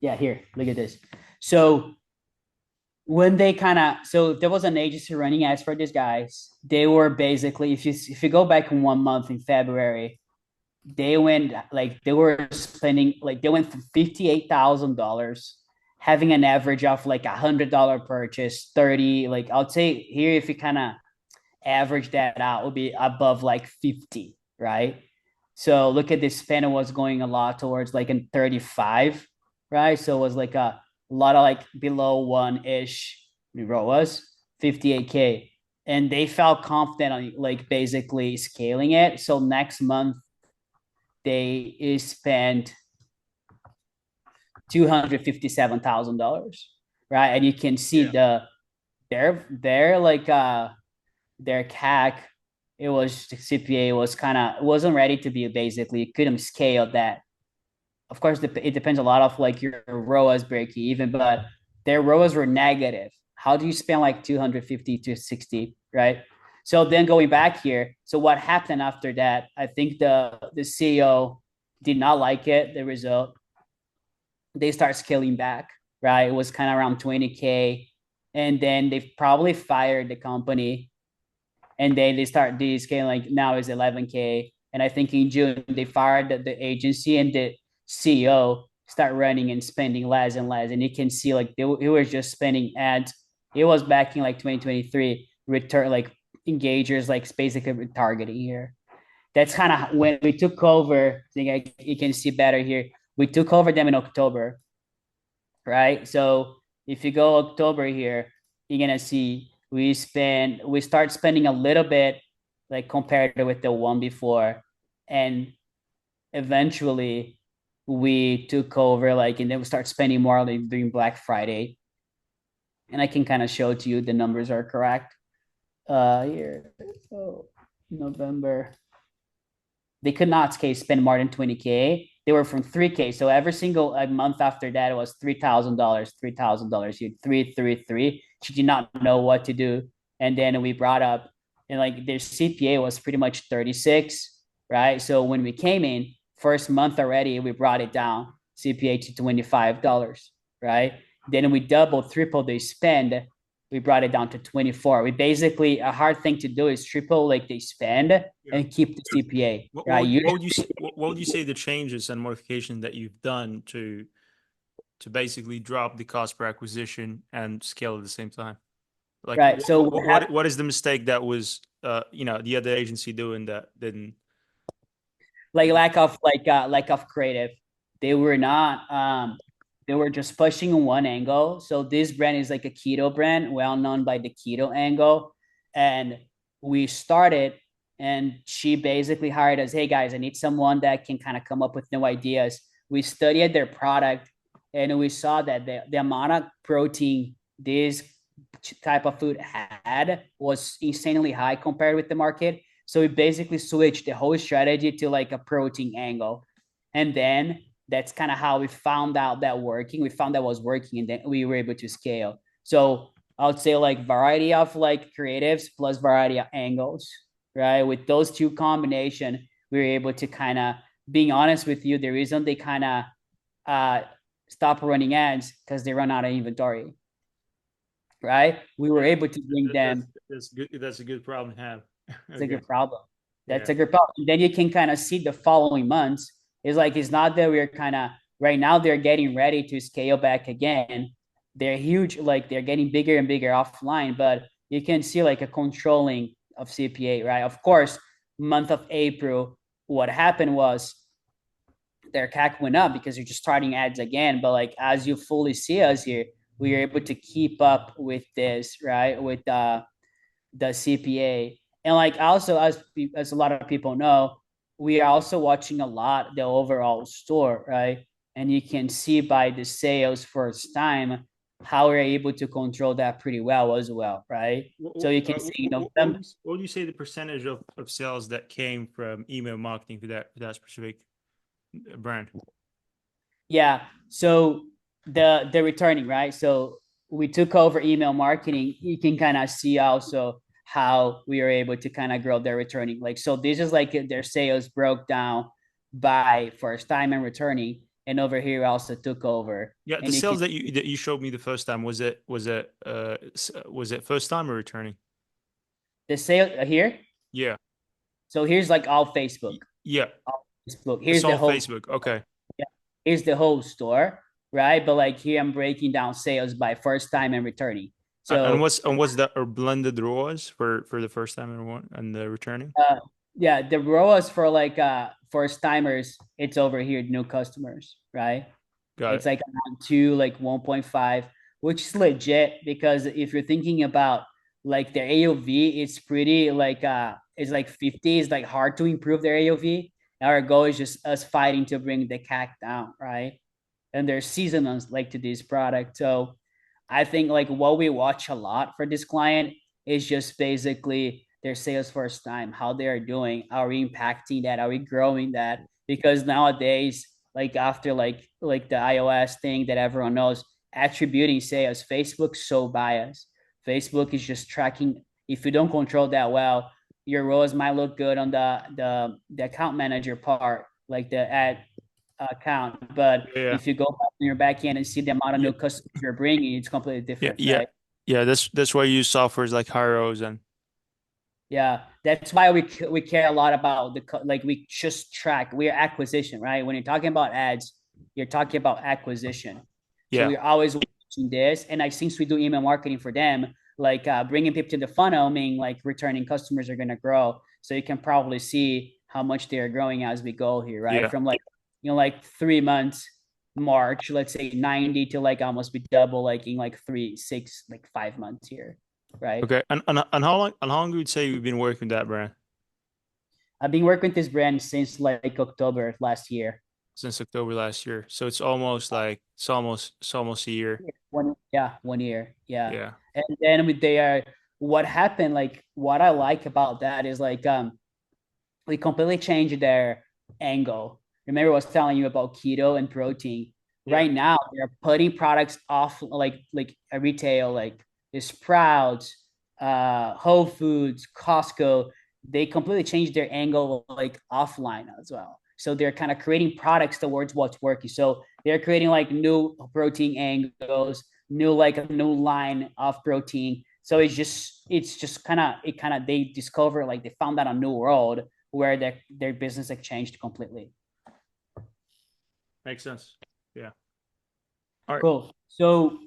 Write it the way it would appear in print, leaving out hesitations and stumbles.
Yeah, here, look at this. So when they kind of, so there was an agency running ads for these guys. They were basically, if you go back in 1 month in February, they went like they were spending like they went for $58,000, having an average of like $100 purchase, 30. Like I'll say here, if you kind of average that out, would be above like 50, right? So look at this spend was going a lot towards like in 35, right? So it was like a lot of like below one ish ROAS, 58K. And they felt confident on like basically scaling it. So next month they spent $257,000, right? And you can see Yeah. their like their CAC, it was the CPA was kind of wasn't ready to be basically couldn't scale that. Of course, it depends a lot of like your ROAS break even, but their ROAS were negative. How do you spend like 250 to 60, right? So then going back here, so what happened after that? I think the CEO did not like it, the result. They start scaling back, right? It was kind of around 20K. And then they probably fired the company, and then they start descaling, like now is 11K. And I think in June they fired the agency, and the CEO start running and spending less and less. And you can see like they were just spending ads. It was back in like 2023 return like engagers like basically retargeting here. That's kind of when we took over. I think you can see better here. We took over them in October, right? So if you go October here, you're gonna see we start spending a little bit like compared with the one before, and eventually we took over like, and then we start spending more like during Black Friday, and I can kind of show to you the numbers are correct. Here, oh, November, they could not spend more than 20K. They were from 3K. So every single month after that, it was $3,000, $3,000. You 333. She did not know what to do. And then we brought up, and like their CPA was pretty much 36, right? So when we came in, first month already, we brought it down, CPA to $25, right? Then we doubled, tripled the spend, we brought it down to 24. We basically, a hard thing to do is triple like they spend Yeah. and keep the CPA, right? What would you say the changes and modifications that you've done to basically drop the cost per acquisition and scale at the same time? Like Right. So what happened, what is the mistake that was the other agency doing that didn't? like lack of creative. They were not they were just pushing in one angle. So this brand is like a keto brand, well known by the keto angle. And we started, and she basically hired us, hey guys, I need someone that can kind of come up with new ideas. We studied their product, and we saw that the amount of protein this type of food had was insanely high compared with the market. So we basically switched the whole strategy to like a protein angle. And then that's kind of how we found out that working. We found that was working, and then we were able to scale. So I would say like variety of like creatives plus variety of angles, right? With those two combination, we were able to kind of, being honest with you, the reason they kind of uh stop running ads because they run out of inventory, right? We were Yeah, able to bring them. that's good. That's a good problem to have. It's a Okay. good problem. That's Yeah. a good problem. Then you can kind of see the following months. It's like it's not that we're kind of right now they're getting ready to scale back again. They're huge, like they're getting bigger and bigger offline, but you can see like a controlling of CPA, right? Of course, month of April, what happened was their CAC went up because you're just starting ads again. But like as you fully see us here, we are able to keep up with this, right? With the CPA. And like also as a lot of people know, we are also watching a lot the overall store, right? And you can see by the sales first time how we're able to control that pretty well as well, right? So you can see, November. What would you say the percentage of sales that came from email marketing for that specific brand? Yeah. So the returning, right? So we took over email marketing. You can kind of see also how we are able to kind of grow their returning. Like so this is like their sales broke down by first time and returning. and over here also took over. Yeah, the And you can sales that you showed me the first time, was it first time or returning? the sale here. Yeah. So here's like all Facebook, Yeah. all Facebook. It's Here's the all whole Facebook. Okay. yeah, here's the whole store, right? But like here I'm breaking down sales by first time and returning. And So what's the or blended ROAS for the first time and one and the returning? uh, yeah, the ROAS for like first timers, it's over here, new customers, right? Got It's it. like around two, like 1.5, which is legit because if you're thinking about like their AOV, it's pretty like it's like 50, it's like hard to improve their AOV. Our goal is just us fighting to bring the CAC down, right? And there's seasonals like to this product. So I think like what we watch a lot for this client is just basically their sales first time, how they are doing, are we impacting that, are we growing that? Because nowadays, like after like the iOS thing that everyone knows, attributing sales, Facebook's so biased. Facebook is just tracking. If you don't control that well, your roles might look good on the account manager part, like the ad account. But Yeah. Yeah. if you go back in your back end and see the amount of Yeah. new customers you're bringing, it's completely Yeah. different, Yeah. right? Yeah. That's why you use softwares like Hyros and Yeah, that's why we care a lot about like we just track we're acquisition, right? When you're talking about ads, you're talking about acquisition. So yeah. we're always watching this, and like since we do email marketing for them, like bringing people to the funnel, meaning like returning customers are gonna grow. So you can probably see how much they are growing as we go here, right? Yeah. From like like 3 months March, let's say 90 to like almost be double, like in like 3, 6, like 5 months here, right? Okay. And how long would you say you've been working with that brand? I've been working with this brand since like October last year. Since October last year. So it's almost a year. Yeah, 1 year. Yeah. Yeah. And then with they are what happened, like what I like about that is like we completely changed their angle. Remember I was telling you about keto and protein. Yeah. Right now they're putting products off like a retail, like the Sprouts, Whole Foods, Costco. They completely changed their angle like offline as well. So they're kind of creating products towards what's working. So they're creating like new protein angles, new like a new line of protein. So it's just kind of they discover like they found out a new world where their business like changed completely. Makes sense. Yeah. All right. Cool. So